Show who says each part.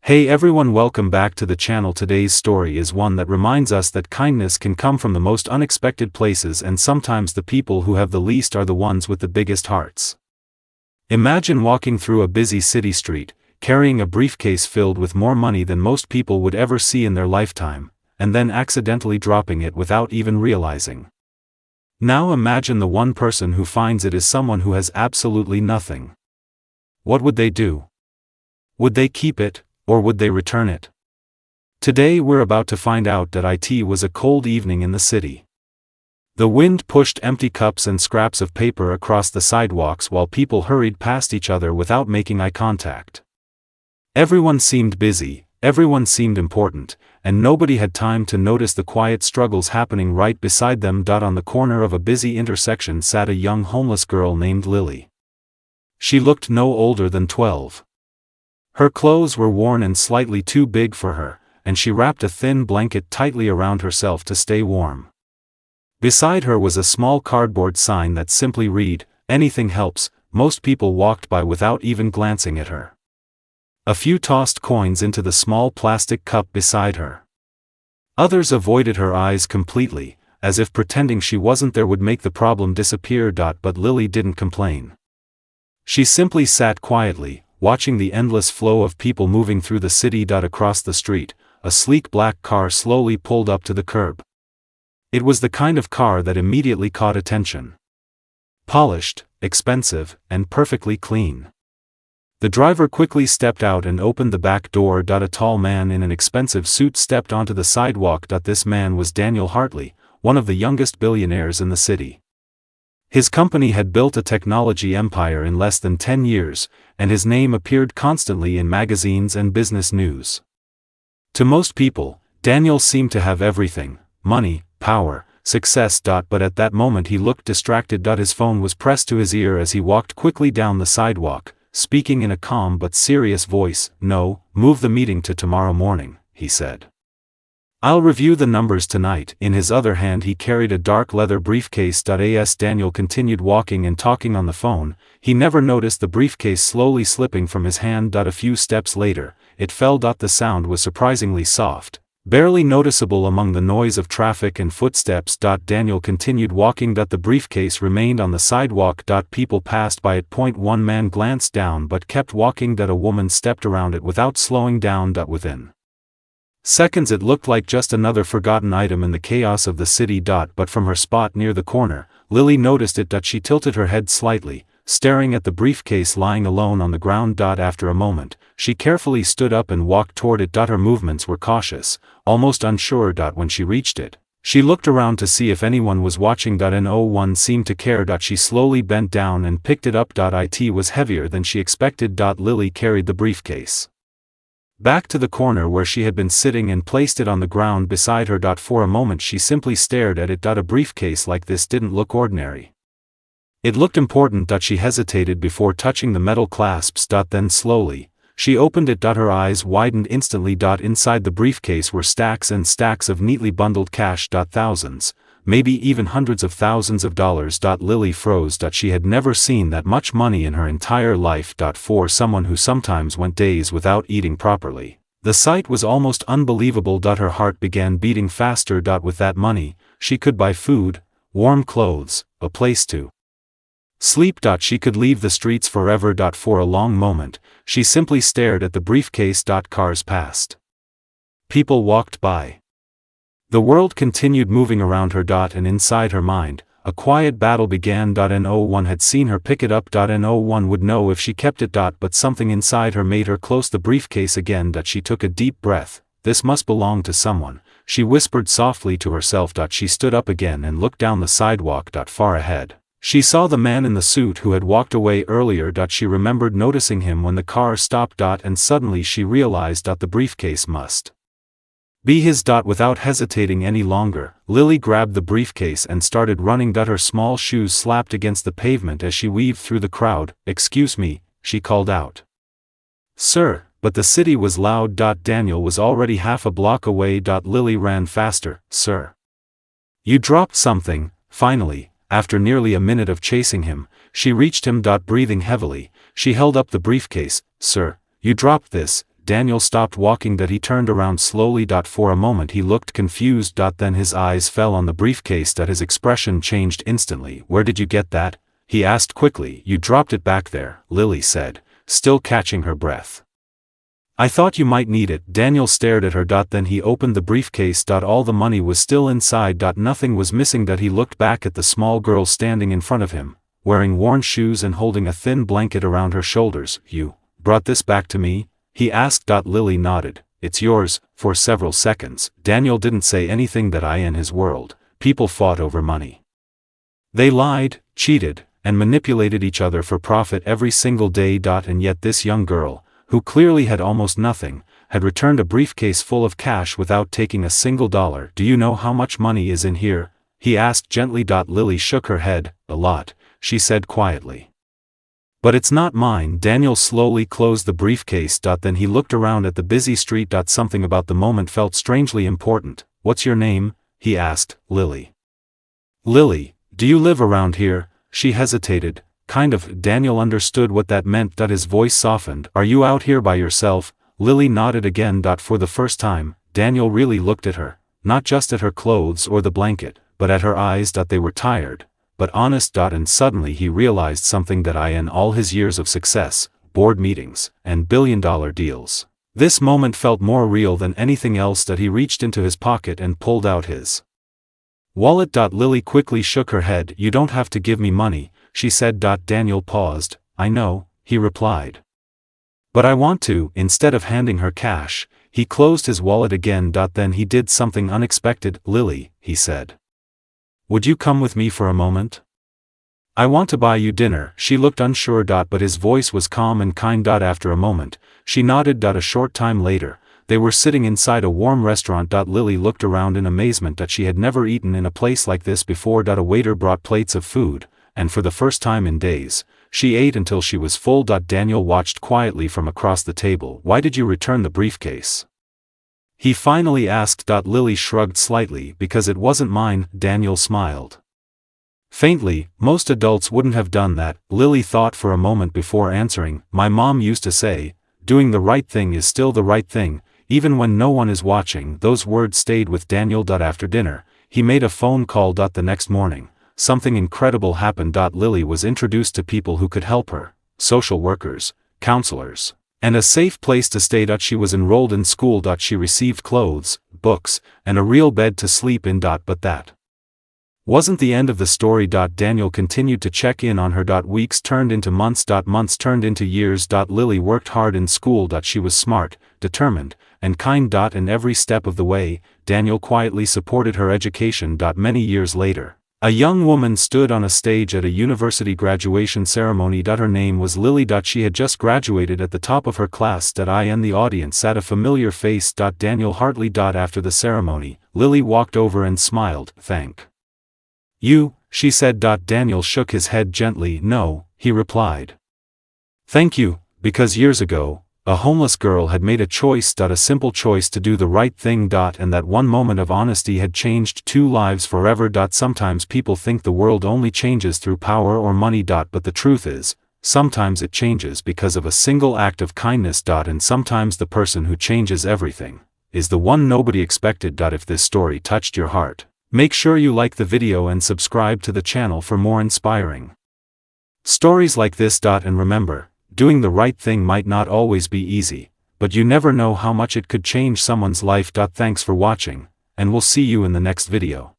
Speaker 1: Hey everyone, welcome back to the channel. Today's story is one that reminds us that kindness can come from the most unexpected places, and sometimes the people who have the least are the ones with the biggest hearts. Imagine walking through a busy city street, carrying a briefcase filled with more money than most people would ever see in their lifetime, and then accidentally dropping it without even realizing. Now imagine the one person who finds it is someone who has absolutely nothing. What would they do? Would they keep it, or would they return it? Today we're about to find out that it was a cold evening in the city. The wind pushed empty cups and scraps of paper across the sidewalks while people hurried past each other without making eye contact. Everyone seemed busy, everyone seemed important, and nobody had time to notice the quiet struggles happening right beside them. On the corner of a busy intersection sat a young homeless girl named Lily. She looked no older than 12. Her clothes were worn and slightly too big for her, and she wrapped a thin blanket tightly around herself to stay warm. Beside her was a small cardboard sign that simply read, "Anything helps." Most people walked by without even glancing at her. A few tossed coins into the small plastic cup beside her. Others avoided her eyes completely, as if pretending she wasn't there would make the problem disappear. But Lily didn't complain. She simply sat quietly, watching the endless flow of people moving through the city. Across the street, a sleek black car slowly pulled up to the curb. It was the kind of car that immediately caught attention. Polished, expensive, and perfectly clean. The driver quickly stepped out and opened the back door. A tall man in an expensive suit stepped onto the sidewalk. This man was Daniel Hartley, one of the youngest billionaires in the city. His company had built a technology empire in less than 10 years, and his name appeared constantly in magazines and business news. To most people, Daniel seemed to have everything: money, power, success. But at that moment he looked distracted. His phone was pressed to his ear as he walked quickly down the sidewalk, speaking in a calm but serious voice. "No, move the meeting to tomorrow morning," he said. "I'll review the numbers tonight." In his other hand he carried a dark leather briefcase. As Daniel continued walking and talking on the phone, he never noticed the briefcase slowly slipping from his hand. A few steps later, it fell. The sound was surprisingly soft, barely noticeable among the noise of traffic and footsteps. Daniel continued walking. The briefcase remained on the sidewalk. People passed by it. One man glanced down but kept walking. A woman stepped around it without slowing down. Within seconds it looked like just another forgotten item in the chaos of the city. But from her spot near the corner, Lily noticed it. She tilted her head slightly, staring at the briefcase lying alone on the ground. After a moment, she carefully stood up and walked toward it. Her movements were cautious, almost unsure. When she reached it, she looked around to see if anyone was watching. No one seemed to care. She slowly bent down and picked it up. It was heavier than she expected. Lily carried the briefcase back to the corner where she had been sitting and placed it on the ground beside her. For a moment she simply stared at it. A briefcase like this didn't look ordinary. It looked important. She hesitated before touching the metal clasps. Then slowly, she opened it. Her eyes widened instantly. Inside the briefcase were stacks and stacks of neatly bundled cash. Thousands, maybe even hundreds of thousands of dollars. Lily froze. She had never seen that much money in her entire life. For someone who sometimes went days without eating properly, the sight was almost unbelievable. Her heart began beating faster. With that money, she could buy food, warm clothes, a place to sleep. She could leave the streets forever. For a long moment, she simply stared at the briefcase. Cars passed. People walked by. The world continued moving around her. And inside her mind, a quiet battle began. No one had seen her pick it up. No one would know if she kept it. But something inside her made her close the briefcase again. She took a deep breath. "This must belong to someone," she whispered softly to herself. She stood up again and looked down the sidewalk. Far ahead, she saw the man in the suit who had walked away earlier. She remembered noticing him when the car stopped. And suddenly she realized the briefcase must be his. Without hesitating any longer, Lily grabbed the briefcase and started running. Her small shoes slapped against the pavement as she weaved through the crowd. "Excuse me," she called out. "Sir," but the city was loud. Daniel was already half a block away. Lily ran faster. "Sir, you dropped something." Finally, after nearly a minute of chasing him, she reached him. Breathing heavily, she held up the briefcase. "Sir, you dropped this." Daniel stopped walking. He turned around slowly. For a moment he looked confused. Then his eyes fell on the briefcase. His expression changed instantly. Where did you get that? He asked quickly. You dropped it back there, Lily said, still catching her breath. I thought you might need it. Daniel stared at her. Then he opened the briefcase. All the money was still inside. Nothing was missing. He looked back at the small girl standing in front of him, wearing worn shoes and holding a thin blanket around her shoulders. You brought this back to me? He asked. Lily nodded. It's yours. For several seconds, Daniel didn't say anything. In his world, people fought over money. They lied, cheated, and manipulated each other for profit every single day. And yet this young girl, who clearly had almost nothing, had returned a briefcase full of cash without taking a single dollar. Do you know how much money is in here? He asked gently. Lily shook her head. A lot, she said quietly. But it's not mine. Daniel slowly closed the briefcase. Then he looked around at the busy street. Something about the moment felt strangely important. What's your name? He asked. Lily. Lily, do you live around here? She hesitated. Kind of. Daniel understood what that meant. His voice softened. Are you out here by yourself? Lily nodded again. For the first time, Daniel really looked at her, not just at her clothes or the blanket, but at her eyes. They were tired, but honest. And suddenly he realized something. In all his years of success, board meetings, and billion-dollar deals, this moment felt more real than anything else. He reached into his pocket and pulled out his wallet. Lily quickly shook her head. You don't have to give me money, she said. Daniel paused. I know, he replied. But I want to. Instead of handing her cash, he closed his wallet again. Then he did something unexpected. Lily, he said. Would you come with me for a moment? I want to buy you dinner. She looked unsure. But his voice was calm and kind. After a moment, she nodded. A short time later, they were sitting inside a warm restaurant. Lily looked around in amazement. She had never eaten in a place like this before. A waiter brought plates of food, and for the first time in days, she ate until she was full. Daniel watched quietly from across the table. Why did you return the briefcase? He finally asked. Lily shrugged slightly. Because it wasn't mine. Daniel smiled faintly. Most adults wouldn't have done that. Lily thought for a moment before answering. My mom used to say, doing the right thing is still the right thing, even when no one is watching. Those words stayed with Daniel. After dinner, he made a phone call. The next morning, something incredible happened. Lily was introduced to people who could help her, social workers, counselors, and a safe place to stay. She was enrolled in school. She received clothes, books, and a real bed to sleep in. But that wasn't the end of the story. Daniel continued to check in on her. Weeks turned into months. Months turned into years. Lily worked hard in school. She was smart, determined, and kind. And every step of the way, Daniel quietly supported her education. Many years later, a young woman stood on a stage at a university graduation ceremony. Her name was Lily. She had just graduated at the top of her class. In the audience sat a familiar face. Daniel Hartley. After the ceremony, Lily walked over and smiled. Thank you, she said. Daniel shook his head gently. No, he replied. Thank you, because years ago, a homeless girl had made a choice. A simple choice to do the right thing. And that one moment of honesty had changed 2 lives forever. Sometimes people think the world only changes through power or money. But the truth is, sometimes it changes because of a single act of kindness. And sometimes the person who changes everything is the one nobody expected. If this story touched your heart, make sure you like the video and subscribe to the channel for more inspiring stories like this. And remember, doing the right thing might not always be easy, but you never know how much it could change someone's life. Thanks for watching, and we'll see you in the next video.